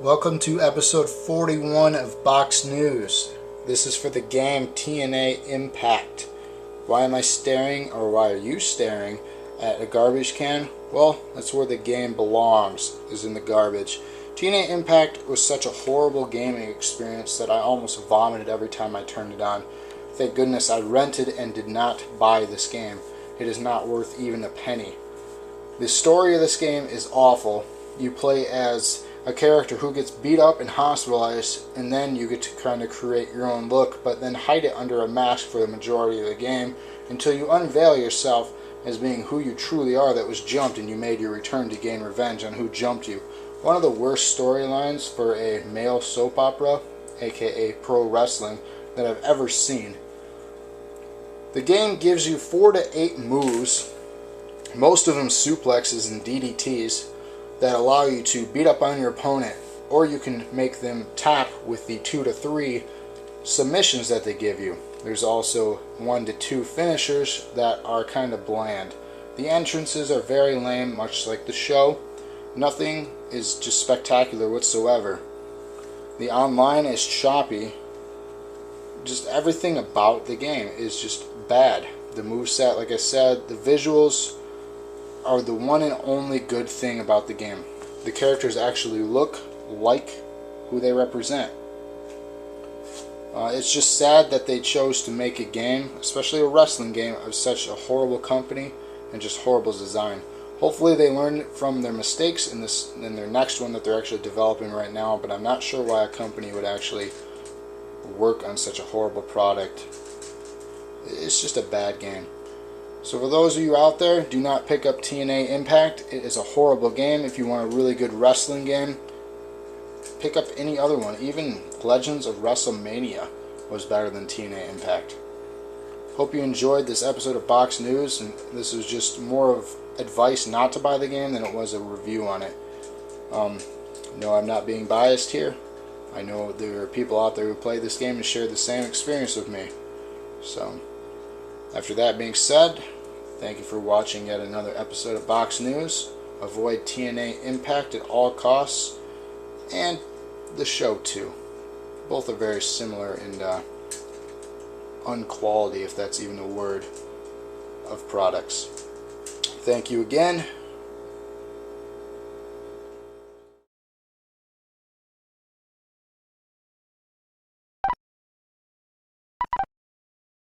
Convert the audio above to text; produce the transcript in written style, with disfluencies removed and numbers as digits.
Welcome to episode 41 of Box News. This is for the game TNA iMPACT. Why am I staring, or why are you staring, at a garbage can? Well, that's where the game belongs, is in the garbage. TNA iMPACT was such a horrible gaming experience that I almost vomited every time I turned it on. Thank goodness I rented and did not buy this game. It is not worth even a penny. The story of this game is awful. You play as a character who gets beat up and hospitalized, and then you get to kind of create your own look, but then hide it under a mask for the majority of the game until you unveil yourself as being who you truly are, that was jumped, and you made your return to gain revenge on who jumped you. One of the worst storylines for a male soap opera, aka pro wrestling, that I've ever seen. The game gives you 4 to 8 moves, most of them suplexes and DDTs, that allow you to beat up on your opponent, or you can make them tap with the 2 to 3 submissions that they give you. There's also 1 to 2 finishers that are kind of bland. The entrances are very lame, much like the show. Nothing is just spectacular whatsoever. The online is choppy. Just everything about the game is just bad. The moveset, like I said, the visuals are the one and only good thing about the game. The characters actually look like who they represent. It's just sad that they chose to make a game, especially a wrestling game, of such a horrible company and just horrible design. Hopefully they learn from their mistakes in their next one that they're actually developing right now, but I'm not sure why a company would actually work on such a horrible product. It's just a bad game. So for those of you out there, do not pick up TNA iMPACT. It is a horrible game. If you want a really good wrestling game, pick up any other one. Even Legends of WrestleMania was better than TNA iMPACT. Hope you enjoyed this episode of Box News, and this was just more of advice not to buy the game than it was a review on it. No, I'm not being biased here. I know there are people out there who play this game and share the same experience with me. So, after that being said, thank you for watching yet another episode of Box News. Avoid TNA iMPACT at all costs, and the show too. Both are very similar in unquality, if that's even a word, of products. Thank you again.